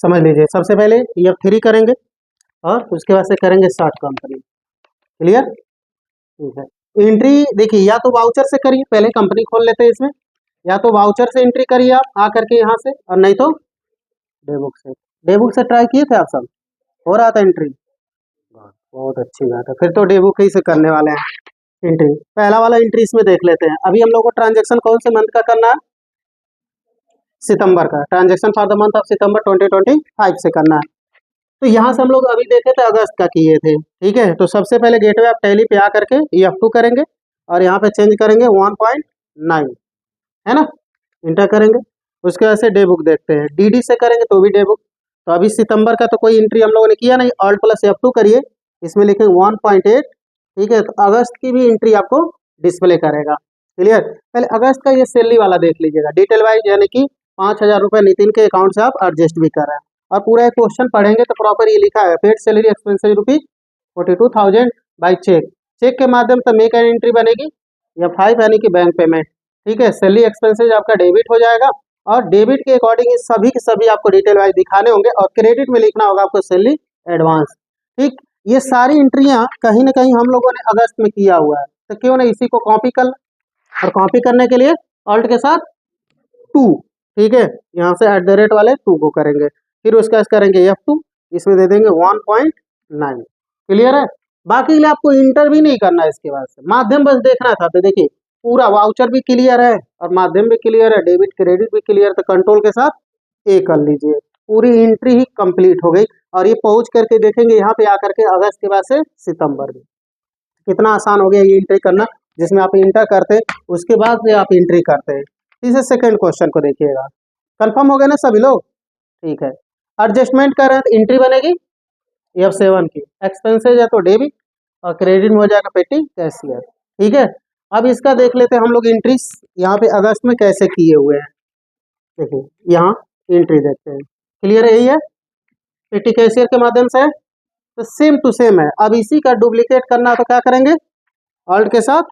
समझ लीजिए, सबसे पहले F3 करेंगे और उसके बाद से करेंगे स्टार्ट कंपनी। क्लियर? ठीक है। एंट्री देखिए, या तो वाउचर से करिए, पहले कंपनी खोल लेते हैं इसमें, या तो वाउचर से एंट्री करिए आप आ करके यहाँ से, और नहीं तो डेबुक से। डेबुक से ट्राई किए थे आप सब? हो रहा था एंट्री? बहुत अच्छी बात है, फिर तो डेबुक ही से करने वाले हैं एंट्री। पहला वाला एंट्री इसमें देख लेते हैं। अभी हम लोग को ट्रांजेक्शन कौन से मंथ का करना है? सितंबर का। Transaction for the month of September 2025 से करना है। तो यहाँ से हम लोग अभी देखे थे अगस्त का किए थे, ठीक है। तो सबसे पहले गेटवे ऑफ टैली पे आ करके F2 करेंगे और यहाँ पे चेंज करेंगे 1.9, है ना, इंटर करेंगे। उसके बाद से डे बुक देखते हैं, DD से करेंगे तो भी डे बुक। तो अभी सितंबर का तो कोई एंट्री हम लोगों ने किया नहीं, Alt प्लस F2 करिए, इसमें लिखेंगे 1.8, ठीक है। तो अगस्त की भी एंट्री आपको डिस्प्ले करेगा। क्लियर? पहले अगस्त का ये सैलरी वाला देख लीजिएगा डिटेल वाइज, यानी कि 5,000 रुपये नितिन के अकाउंट से आप एडजस्ट भी कर रहे हैं। और पूरा एक क्वेश्चन पढ़ेंगे तो प्रॉपर ये लिखा है, paid salary expenses rupees 42,000 by cheque. Cheque के माध्यम से मेक एन एंट्री बनेगी F5, यानी कि बैंक पेमेंट, ठीक है। सैलरी एक्सपेंसेस आपका डेबिट हो जाएगा और डेबिट के अकॉर्डिंग सभी के सभी आपको डिटेल वाइज दिखाने होंगे, और क्रेडिट में लिखना होगा आपको सैलरी एडवांस, ठीक। ये सारी एंट्रियां कहीं ना कहीं हम लोगों ने अगस्त में किया हुआ है, तो क्यों ना इसी को कॉपी कर, और कॉपी करने के लिए ऑल्ट के साथ 2, ठीक है, यहाँ से @ वाले 2 को करेंगे, फिर उसके बाद करेंगे F2, इसमें दे देंगे 1.9। क्लियर है? बाकी के लिए आपको इंटर भी नहीं करना है, इसके बाद से माध्यम बस देखना था। तो देखिए पूरा वाउचर भी क्लियर है और माध्यम भी क्लियर है, डेबिट क्रेडिट भी क्लियर, तो कंट्रोल के साथ A कर लीजिए, पूरी एंट्री ही कंप्लीट हो गई। और ये पहुंच करके देखेंगे यहाँ पे आकर के अगस्त के बाद से सितंबर में, कितना आसान हो गया ये एंट्री करना, जिसमें आप इंटर करते हैं उसके बाद से आप एंट्री करते हैं। इसे सेकंड क्वेश्चन को देखिएगा, कंफर्म हो गया ना सभी लोग? ठीक है। एडजस्टमेंट कर रहे हैं तो एंट्री बनेगी F7 की, एक्सपेंसेज है तो डेबिट और क्रेडिट में हो जाएगा पेटी कैशियर, ठीक है। अब इसका देख लेते हैं हम लोग एंट्रीज यहाँ पे अगस्त में कैसे किए हुए हैं। देखिए यहाँ एंट्री देखते हैं, क्लियर है? यही है, पेटी कैशियर के माध्यम से, तो सेम टू सेम है। अब इसी का डुप्लीकेट करना तो क्या करेंगे, ऑल्ट के साथ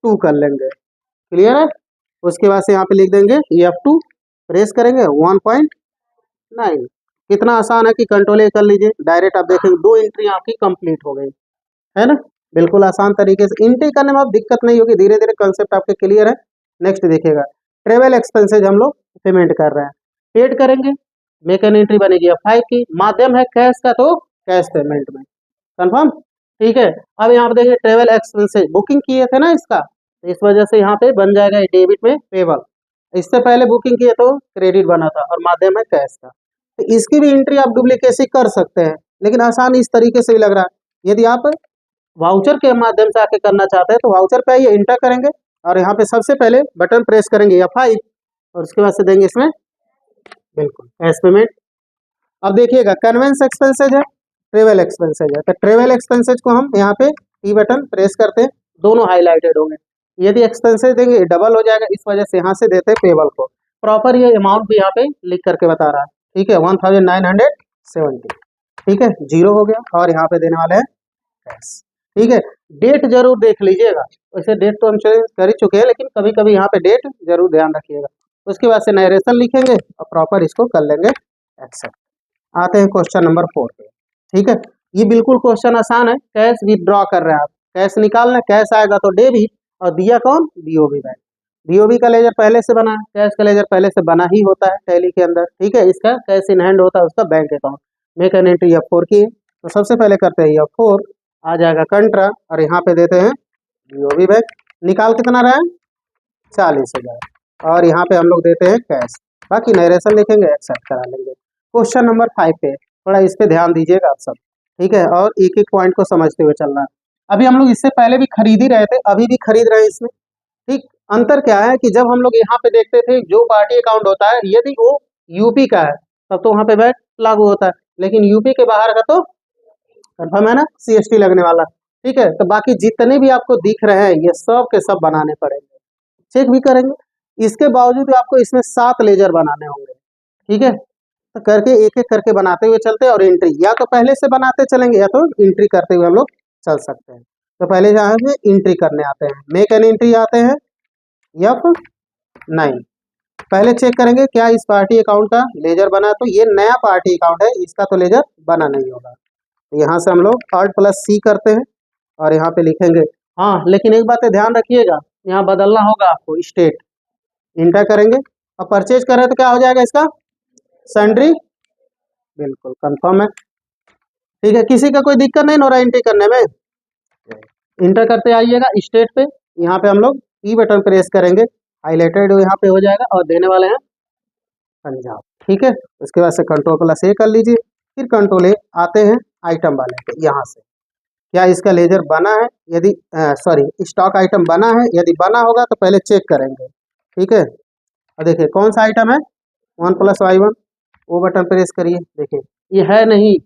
2 कर लेंगे। क्लियर है? उसके बाद से यहाँ पे लिख देंगे F2, प्रेस करेंगे 1.9। कितना आसान है कि कंट्रोल A कर लीजिए, डायरेक्ट आप देखेंगे 2 एंट्री आपकी कंप्लीट हो गई, है ना। बिल्कुल आसान तरीके से एंट्री करने में आप दिक्कत नहीं होगी, धीरे धीरे कंसेप्ट आपके क्लियर है। नेक्स्ट देखिएगा, ट्रेवल एक्सपेंसेज हम लोग पेमेंट कर रहे हैं, पेड करेंगे, मेक एन एंट्री बनेगी F5 की, माध्यम है कैश का तो कैश पेमेंट में, कंफर्म, ठीक है। अब यहाँ पे देखिए ट्रेवल एक्सपेंसेज बुकिंग किए थे ना इसका, तो इस वजह से यहाँ पे बन जाएगा डेबिट में पेबल। इससे पहले बुकिंग किए तो क्रेडिट बना था और माध्यम है कैश का, तो इसकी भी एंट्री आप डुप्लीकेसी कर सकते हैं, लेकिन आसान इस तरीके से भी लग रहा है। यदि आप वाउचर के माध्यम से आके करना चाहते हैं तो वाउचर पे आइए, इंटर करेंगे और यहाँ पे सबसे पहले बटन प्रेस करेंगे F5 और उसके बाद से देंगे इसमें बिल्कुल कैश पेमेंट। अब देखिएगा कन्वेंस एक्सपेंसेज है, ट्रेवल एक्सपेंसेज है, तो ट्रेवल एक्सपेंसेज को हम यहाँ पे T बटन प्रेस करते हैं, दोनों हाईलाइटेड होंगे। यदि एक्सपेंसेज देंगे डबल हो जाएगा, इस वजह से यहाँ से देते हैं पेबल को। प्रॉपर ये अमाउंट भी यहाँ पे लिख करके बता रहा है, ठीक है, 1970, ठीक है, 0 हो गया और यहाँ पे देने वाले हैं कैश, ठीक है। डेट जरूर देख लीजिएगा, वैसे डेट तो हम चेंज कर ही चुके हैं, लेकिन कभी कभी यहाँ पे डेट जरूर ध्यान रखिएगा। उसके बाद से नरेशन लिखेंगे और प्रॉपर इसको कर लेंगे एक्सेप्ट। आते हैं क्वेश्चन नंबर 4 पे, ठीक है। ये बिल्कुल क्वेश्चन आसान है, कैश विथड्रॉ कर रहे हैं आप, कैश निकालना, कैश आएगा तो डेबिट, और दिया कौन, BOB बैंक। BOB का लेजर पहले से बना है, कैश का लेजर पहले से बना ही होता है टैली के अंदर, ठीक है। इसका कैश इन हैंड होता है उसका bank account. Make an entry F4 की, तो सबसे पहले करते हैं F4, आ जाएगा कंट्रा और यहाँ पे देते हैं BOB बैंक। निकाल कितना रहा है, 40,000, और यहाँ पे हम लोग देते हैं कैश, बाकी नरेशन लिखेंगे, एक्सेप्ट करा लेंगे। क्वेश्चन नंबर 5 पे थोड़ा इस पे ध्यान दीजिएगा आप सब, ठीक है, और एक एक पॉइंट को समझते हुए चलना है। अभी हम लोग इससे पहले भी खरीद ही रहे थे, अभी भी खरीद रहे हैं इसमें, ठीक। अंतर क्या है कि जब हम लोग यहाँ पे देखते थे जो पार्टी अकाउंट होता है, यदि वो यूपी का है तब तो वहाँ पे वैट लागू होता है, लेकिन यूपी के बाहर का तो कंफर्म है ना, CST लगने वाला, ठीक है। तो बाकी जितने भी आपको दिख रहे हैं ये सब के सब बनाने पड़ेंगे, चेक भी करेंगे। इसके बावजूद आपको इसमें 7 लेजर बनाने होंगे, ठीक है। तो करके एक एक करके बनाते हुए चलते हैं, और एंट्री या तो पहले से बनाते चलेंगे या तो एंट्री करते हुए हम लोग चल सकते हैं। तो पहले यहाँ से एंट्री करने आते हैं, मेक एन एंट्री आते हैं F9, पहले चेक करेंगे क्या इस पार्टी अकाउंट का लेजर बना है, तो ये नया पार्टी अकाउंट है, इसका तो लेजर बना नहीं होगा। तो यहाँ से हम लोग Alt+C करते हैं और यहाँ पे लिखेंगे। हाँ, लेकिन एक बात है ध्यान रखिएगा, यहाँ बदलना होगा आपको, स्टेट इंटर करेंगे और परचेज करें तो क्या हो जाएगा इसका, सन्ड्री, बिल्कुल कंफर्म है। ठीक है, किसी का कोई दिक्कत नहीं हो रहा एंट्री करने में। इंटर करते आइएगा स्टेट पे, यहाँ पे हम लोग ई बटन प्रेस करेंगे, हाईलाइटेड यहाँ पे हो जाएगा और देने वाले हैं पंजाब। ठीक है, उसके बाद से Ctrl+A कर लीजिए, फिर Ctrl+A आते हैं आइटम वाले पे, यहाँ से क्या इसका लेजर बना है, यदि सॉरी स्टॉक आइटम बना है, यदि बना होगा तो पहले चेक करेंगे। ठीक है, और देखिए कौन सा आइटम है, 1+Y1, वो बटन प्रेस करिए, देखिए ये है नहीं,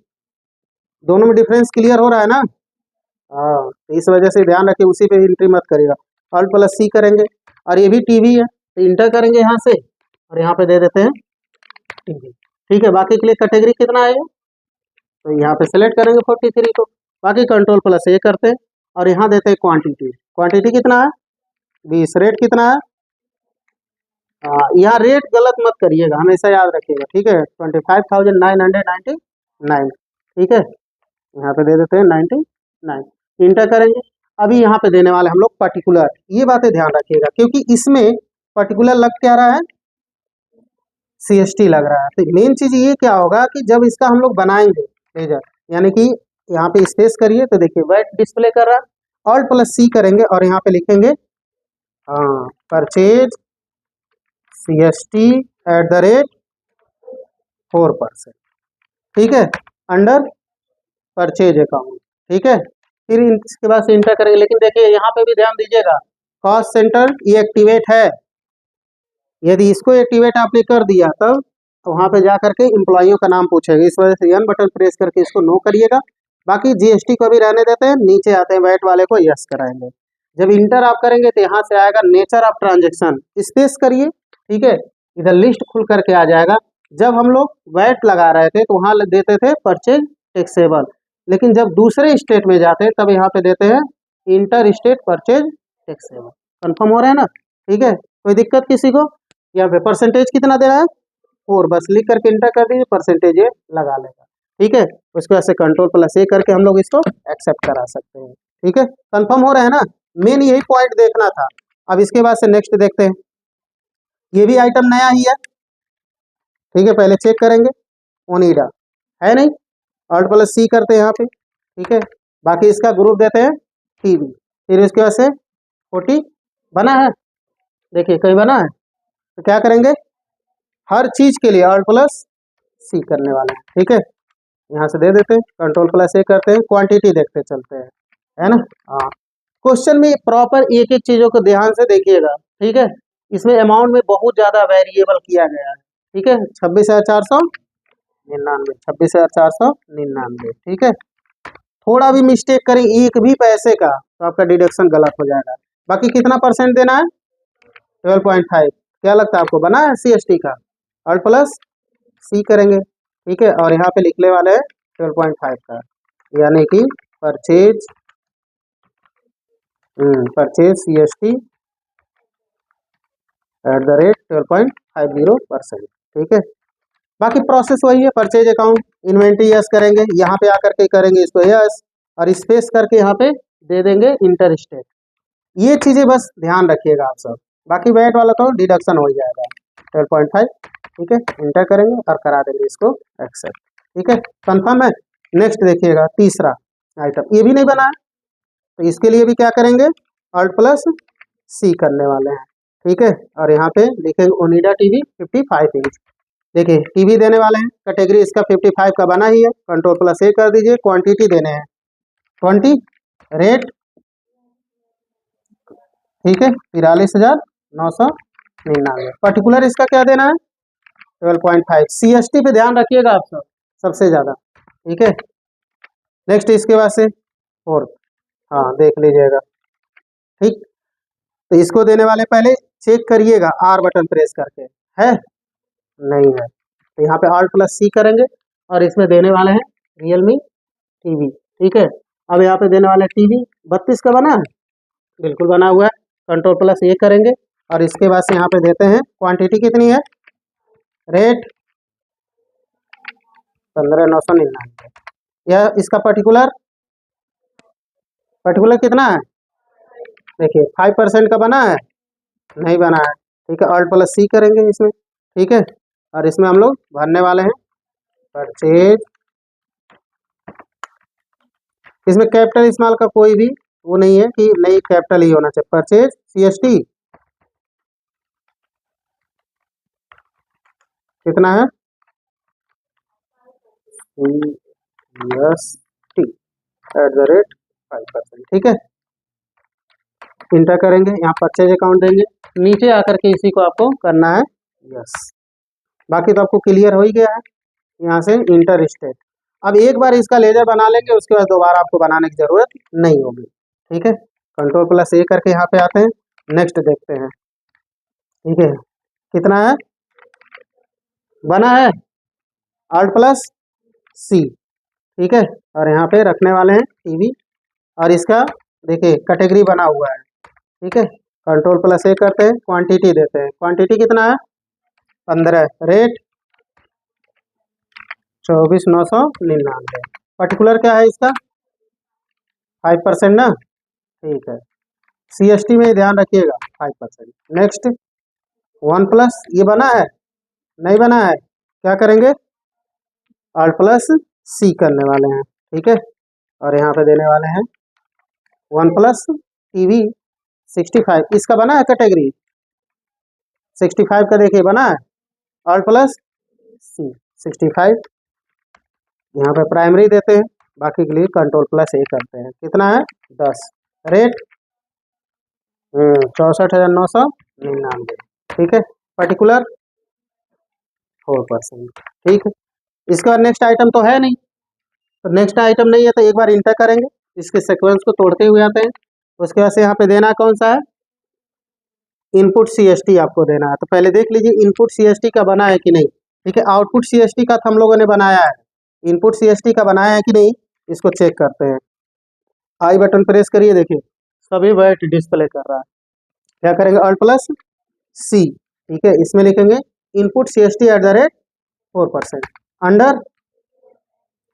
दोनों में डिफरेंस क्लियर हो रहा है ना। हाँ, तो इस वजह से ध्यान रखिए, उसी पे एंट्री मत करिएगा। Alt+C करेंगे और ये भी टीवी है, तो इंटर करेंगे यहाँ से और यहाँ पे दे देते हैं टीवी। ठीक है, बाकी के लिए कैटेगरी कितना आएगा, तो यहाँ पे सेलेक्ट करेंगे 43 को, बाकी Ctrl+A करते हैं और यहाँ देते हैं क्वांटिटी। क्वांटिटी कितना है, 20। रेट कितना है, यहाँ रेट गलत मत करिएगा, हमेशा याद रखिएगा। ठीक है, 25,999। ठीक है, यहाँ पे दे देते हैं 99, इंटर करेंगे। अभी यहाँ पे देने वाले हम लोग पर्टिकुलर, ये बातें ध्यान रखिएगा क्योंकि इसमें पर्टिकुलर लग क्या रहा है, CST लग रहा है। तो मेन चीज ये क्या होगा कि जब इसका हम लोग बनाएंगे लेजर, यानी कि यहाँ पे स्पेस करिए तो देखिए वाइट डिस्प्ले कर रहा है, Alt+C करेंगे और यहाँ पे लिखेंगे परचेज CST @4%। ठीक है, अंडर परचेज अकाउंट। ठीक है, फिर इसके बाद से इंटर करेंगे, लेकिन देखिए यहाँ पे भी ध्यान दीजिएगा, कॉस्ट सेंटर ये एक्टिवेट है, यदि इसको एक्टिवेट आपने कर दिया तब तो वहाँ पे जा करके एम्प्लॉइयों का नाम पूछेगा, इस वजह से यन बटन प्रेस करके इसको नो करिएगा। बाकी GST को भी रहने देते हैं, नीचे आते हैं वैट वाले को यस कराएंगे। जब इंटर आप करेंगे तो यहाँ से आएगा नेचर ऑफ ट्रांजेक्शन, स्पेस करिए। ठीक है, इधर लिस्ट खुल करके आ जाएगा। जब हम लोग वैट लगा रहे थे तो वहाँ देते थे परचेज टैक्सेबल, लेकिन जब दूसरे स्टेट में जाते हैं तब यहाँ पे देते हैं inter state purchase taxable. Confirm हो रहा है ना। ठीक है, कोई दिक्कत किसी को, यहाँ पे परसेंटेज कितना दे रहा है 4, बस लिख करके इंटर कर दीजिए, परसेंटेज ये लगा लेगा। ठीक है, उसके बाद से Ctrl+A करके हम लोग इसको एक्सेप्ट करा सकते हैं। ठीक है, कंफर्म हो रहा है ना, मेन यही पॉइंट देखना था। अब इसके बाद से नेक्स्ट देखते हैं, ये भी आइटम नया ही है। ठीक है, पहले चेक करेंगे, ओनिडा है नहीं, Alt+C करते हैं यहाँ पे। ठीक है, बाकी इसका ग्रुप देते हैं टीवी, फिर इसके बाद से 40 बना है, देखिए कहीं बना है, तो क्या करेंगे, हर चीज के लिए Alt+C करने वाले हैं। ठीक है, यहाँ से दे देते हैं, Ctrl+A करते हैं, क्वांटिटी देखते चलते हैं, है ना। हाँ, क्वेश्चन में प्रॉपर एक एक चीजों को ध्यान से देखिएगा। ठीक है, इसमें अमाउंट में बहुत ज्यादा वेरिएबल किया गया है। ठीक है, 26,499, 26,499। ठीक है, थोड़ा भी मिस्टेक करें एक भी पैसे का तो आपका डिडक्शन गलत हो जाएगा। बाकी कितना परसेंट देना है, 12.5। क्या लगता है आपको, बना है CST का, Alt+C करेंगे। ठीक है, और यहाँ पे लिखने वाले हैं 12.5 का, यानी कि परचेज CST @12.50%। ठीक है, बाकी प्रोसेस वही है, परचेज अकाउंट इन्वेंट्री यस करेंगे, यहाँ पे आकर के करेंगे इसको यस और स्पेस करके यहाँ पे दे देंगे इंटर स्टेट। ये चीजें बस ध्यान रखिएगा आप सब, बाकी वैट वाला तो डिडक्शन हो जाएगा 12.5। ठीक है, इंटर करेंगे और करा देंगे इसको एक्सेप्ट। ठीक है, कंफर्म है। नेक्स्ट देखिएगा तीसरा आइटम, ये भी नहीं बना है, तो इसके लिए भी क्या करेंगे, Alt+C करने वाले हैं। ठीक है, और यहाँ पे लिखेंगे ओनिडा टीवी 55 इंच। देखिए टीवी देने वाले हैं, कैटेगरी इसका 55 का बना ही है, Ctrl+A कर दीजिए, क्वांटिटी देने हैं 20, रेट ठीक है 43,999, पर्टिकुलर इसका क्या देना है 12.5। CST पे ध्यान रखिएगा आप सब सबसे ज़्यादा। ठीक है, नेक्स्ट इसके बाद से फोर्थ, हाँ देख लीजिएगा। ठीक, तो इसको देने वाले पहले चेक करिएगा, R बटन प्रेस करके, है नहीं है तो यहाँ पे Alt+C करेंगे और इसमें देने वाले हैं Realme टीवी। ठीक है, अब यहाँ पे देने वाले टीवी 32 का बना है, बिल्कुल बना हुआ है, Ctrl+A करेंगे और इसके बाद से यहाँ पे देते हैं क्वांटिटी कितनी है, रेट 15,999, यह इसका पर्टिकुलर कितना है, देखिए 5% का बना है, नहीं बना है, ठीक है। ऑल्ट प्लस सी करेंगे इसमें, ठीक है। और इसमें हम लोग भरने वाले हैं परचेज, इसमें कैपिटल स्मॉल का कोई भी वो नहीं है कि नहीं कैपिटल ही होना चाहिए। परचेज CST कितना है, CST @ 5%, ठीक है। इंटर करेंगे, यहाँ परचेज अकाउंट देंगे, नीचे आकर के इसी को आपको करना है यस। बाकी तो आपको क्लियर हो ही गया है। यहाँ से इंटर स्टेट, अब एक बार इसका लेजर बना लेंगे, उसके बाद दोबारा आपको बनाने की जरूरत नहीं होगी, ठीक है। Ctrl+A करके यहाँ पे आते हैं, नेक्स्ट देखते हैं, ठीक है। कितना है, बना है, Alt+C, ठीक है। और यहाँ पे रखने वाले हैं टीवी, और इसका देखिए कैटेगरी बना हुआ है, ठीक है। Ctrl+A करते हैं, क्वांटिटी देते हैं, क्वांटिटी कितना है 15, रेट 24,999, पर्टिकुलर क्या है इसका 5% ना, ठीक है। CST में ध्यान रखिएगा 5%। नेक्स्ट 1+, ये बना है, नहीं बना है, क्या करेंगे Alt+C करने वाले हैं, ठीक है। और यहाँ पे देने वाले हैं 1+TV 65, इसका बना है कैटेगरी 65 का, देखिए बना है Alt+C 65, यहाँ पे प्राइमरी देते हैं, बाकी के लिए Ctrl+A करते हैं, कितना है 10, रेट 64,999, ठीक है। पर्टिकुलर 4%, ठीक है। इसके बाद नेक्स्ट आइटम तो है नहीं, तो नेक्स्ट आइटम नहीं है तो एक बार इंटर करेंगे, इसके सीक्वेंस को तोड़ते हुए आते हैं। उसके बाद से यहाँ पे देना कौन सा है, इनपुट CST आपको देना है। तो पहले देख लीजिए इनपुट CST का बना है कि नहीं, ठीक है। आउटपुट CST का हम लोगों ने बनाया है, इनपुट CST का बनाया है कि नहीं, इसको चेक करते हैं। आई बटन प्रेस करिए, देखिए सभी वाइट डिस्प्ले कर रहा है। क्या करेंगे Alt+C, ठीक है। इसमें लिखेंगे input CST @ 4%, under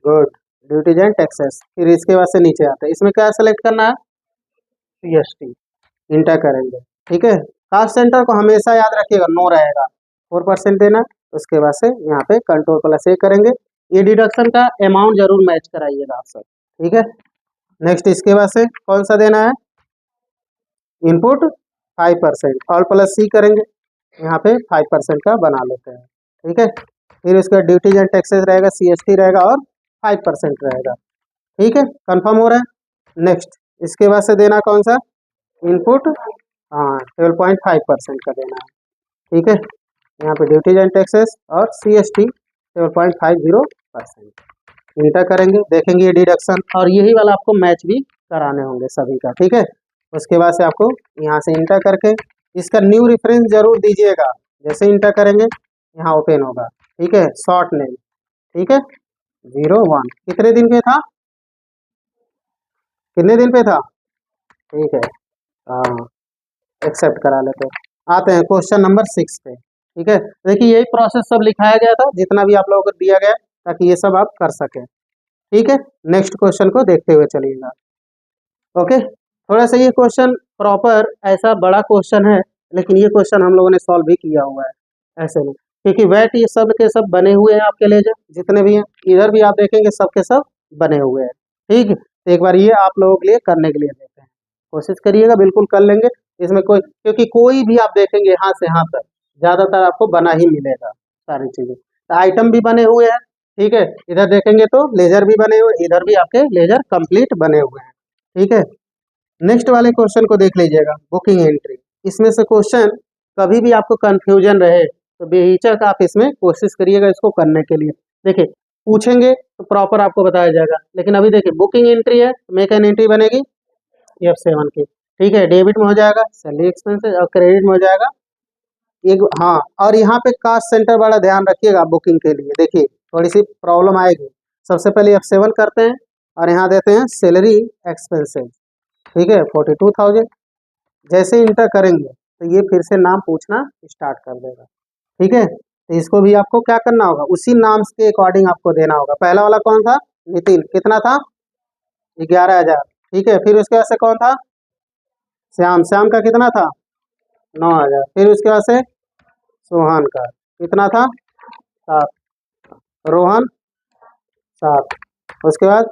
good duties and taxes, फिर इसके बाद से नीचे आते हैं, इसमें क्या सेलेक्ट करना है CST, इंटर करेंगे, ठीक है। कास्ट सेंटर को हमेशा याद रखिएगा, नो रहेगा, 4% देना। उसके बाद से यहाँ पे Ctrl+A करेंगे, ये डिडक्शन का अमाउंट जरूर मैच कराइएगा आप सब, ठीक है। नेक्स्ट इसके बाद से कौन सा देना है, इनपुट 5%, Alt+C करेंगे, यहाँ पे 5% का बना लेते हैं, ठीक है। फिर उसका ड्यूटीज एंड टैक्सेस रहेगा, CST रहेगा और 5% रहेगा, ठीक है। कंफर्म हो रहा है। नेक्स्ट इसके बाद से देना कौन सा, इनपुट, हाँ 12.5% का देना है, ठीक है। यहाँ पे ड्यूटीज एंड टैक्सेस और CST 12.50%, इंटर करेंगे, देखेंगे ये डिडक्शन, और यही वाला आपको मैच भी कराने होंगे सभी का, ठीक है। उसके बाद से आपको यहाँ से इंटर करके इसका न्यू रेफरेंस जरूर दीजिएगा, जैसे इंटर करेंगे यहाँ ओपन होगा, ठीक है। शॉर्ट नेम, ठीक है, 01, कितने दिन पे था, कितने दिन पे था, ठीक है, हाँ एक्सेप्ट करा लेते हैं। आते हैं क्वेश्चन नंबर 6 पे, ठीक है। देखिए यही प्रोसेस सब लिखाया गया था, जितना भी आप लोगों को दिया गया, ताकि ये सब आप कर सकें, ठीक है। नेक्स्ट क्वेश्चन को देखते हुए चलिएगा, ओके। थोड़ा सा ये क्वेश्चन प्रॉपर ऐसा बड़ा क्वेश्चन है, लेकिन ये क्वेश्चन हम लोगों ने सॉल्व भी किया हुआ है, ऐसे नहीं, क्योंकि वैट ये सब के सब बने हुए हैं आपके लेजर जितने भी हैं, इधर भी आप देखेंगे सब के सब बने हुए हैं, ठीक है। तो एक बार ये आप लोगों के लिए करने के लिए देते हैं, कोशिश करिएगा, बिल्कुल कर लेंगे इसमें कोई, क्योंकि कोई भी आप देखेंगे यहाँ से यहाँ तक ज़्यादातर आपको बना ही मिलेगा सारी चीज़ें। तो आइटम भी बने हुए हैं, ठीक है। इधर देखेंगे तो लेजर भी बने हुए, इधर भी आपके लेजर कंप्लीट बने हुए हैं, ठीक है। नेक्स्ट वाले क्वेश्चन को देख लीजिएगा, बुकिंग एंट्री। इसमें से क्वेश्चन कभी भी आपको कंफ्यूजन रहे तो बेहिचक आप इसमें कोशिश करिएगा इसको करने के लिए। देखिए पूछेंगे तो प्रॉपर आपको बताया जाएगा, लेकिन अभी देखिए बुकिंग एंट्री है, मेक एन एंट्री बनेगी F7 की, ठीक है। डेबिट में हो जाएगा सैलरी एक्सपेंसेस और क्रेडिट में हो जाएगा एक, हाँ। और यहाँ पे कास्ट सेंटर वाला ध्यान रखिएगा बुकिंग के लिए, देखिए थोड़ी सी प्रॉब्लम आएगी। सबसे पहले F7 करते हैं और यहाँ देते हैं सैलरी एक्सपेंसेस, ठीक है 42,000। जैसे इंटर करेंगे तो ये फिर से नाम पूछना स्टार्ट कर देगा। ठीक है, तो इसको भी आपको क्या करना होगा, उसी नाम के अकॉर्डिंग आपको देना होगा। पहला वाला कौन था, नितिन, कितना था, 11,000। ठीक है, फिर उसके बाद से कौन था, श्याम, श्याम का कितना था, 9,000। फिर उसके बाद से सोहन का कितना था, 7, रोहन 7। उसके बाद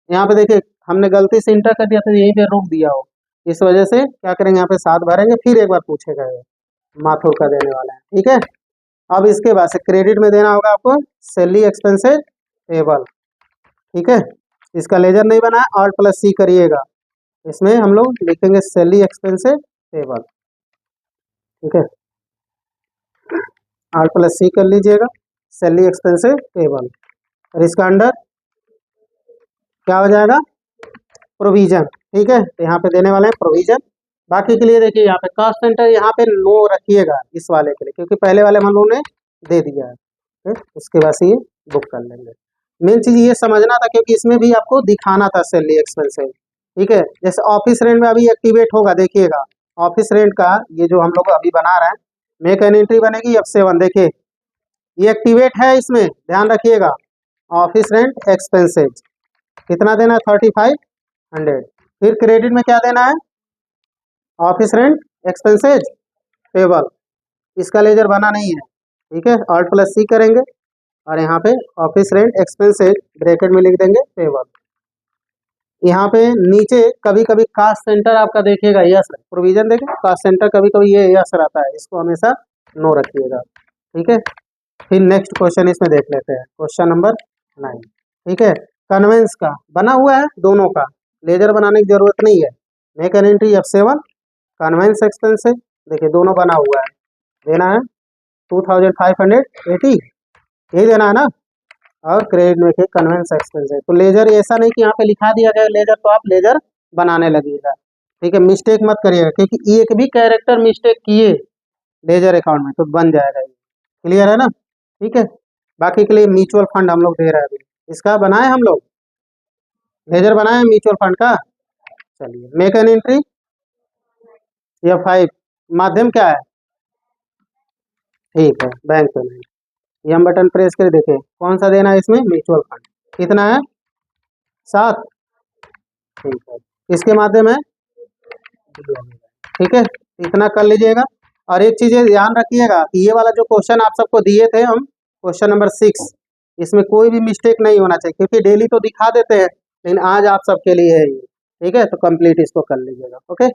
यहाँ पे देखिए हमने गलती से इंटर कर दिया था, यहीं पे रोक दिया हो, इस वजह से क्या करेंगे, यहाँ पे 7 भरेंगे, फिर एक बार पूछेगा ये माथुर का देने वाला है। ठीक है, अब इसके बाद से क्रेडिट में देना होगा आपको सैलरी एक्सपेंसेस टेबल। ठीक है, इसका लेजर नहीं बना है, Alt+C करिएगा, इसमें हम लोग लिखेंगे सैलरी एक्सपेंसेस टेबल। ठीक है, Alt+C कर लीजिएगा, सैलरी एक्सपेंसेस टेबल, और इसका अंडर क्या हो जाएगा, प्रोविजन। ठीक है, तो यहाँ पे देने वाले हैं प्रोविजन। बाकी के लिए देखिए यहाँ पे कास्ट सेंटर यहाँ पे नो रखिएगा इस वाले के लिए, क्योंकि पहले वाले हम लोगों ने दे दिया है। उसके बाद से ये बुक कर लेंगे। मेन चीज़ ये समझना था, क्योंकि इसमें भी आपको दिखाना था सैलरी एक्सपेंसेस। ठीक है, जैसे ऑफिस रेंट में अभी एक्टिवेट होगा, देखिएगा ऑफिस रेंट का ये जो हम लोग अभी बना रहे हैं, मेक एन एंट्री बनेगी F7। देखिए ये एक्टिवेट है, इसमें ध्यान रखिएगा। ऑफिस रेंट एक्सपेंसेज कितना देना है, 3500। फिर क्रेडिट में क्या देना है, ऑफिस रेंट एक्सपेंसेज टेबल, इसका लेजर बना नहीं है। ठीक है, Alt+C करेंगे, और यहाँ पे ऑफिस रेंट एक्सपेंसेज ब्रैकेट में लिख देंगे टेबल। यहाँ पे नीचे कभी कभी कास्ट सेंटर आपका देखिएगा यस, प्रोविजन देखें कास्ट सेंटर कभी कभी ये यस रहता है, इसको हमेशा नो रखिएगा। ठीक है, फिर नेक्स्ट क्वेश्चन इसमें देख लेते हैं, क्वेश्चन नंबर 9। ठीक है, कन्वेंस का बना हुआ है, दोनों का लेजर बनाने की जरूरत नहीं है। Make an entry F7, conveyance expenses देखिए दोनों बना हुआ है, देना है 2580, यही देना है ना, और क्रेडिट में के कन्वेंस एक्सपेंसेज। तो लेजर ऐसा नहीं कि यहाँ पे लिखा दिया गया लेजर तो आप लेजर बनाने लगिएगा। ठीक है, मिस्टेक मत करिएगा, क्योंकि एक भी कैरेक्टर मिस्टेक किए लेजर अकाउंट में तो बन जाएगा ये। क्लियर है ना। ठीक है, बाकी के लिए म्यूचुअल फंड हम लोग दे रहे हैं, इसका बनाए हम लोग लेजर बनाए म्यूचुअल फंड का। चलिए, मेक एन एंट्री F5, माध्यम क्या है, ठीक है बैंक पेमेंट, ये हम बटन प्रेस कर देखें कौन सा देना है इसमें, म्यूचुअल फंड कितना है, 7। ठीक है, इसके माध्यम है, ठीक है, इतना कर लीजिएगा। और एक चीज़ ध्यान रखिएगा कि ये वाला जो क्वेश्चन आप सबको दिए थे हम, क्वेश्चन नंबर 6, इसमें कोई भी मिस्टेक नहीं होना चाहिए, क्योंकि डेली तो दिखा देते हैं, लेकिन आज आप सबके लिए है ये। ठीक है, तो कंप्लीट इसको कर लीजिएगा। ओके।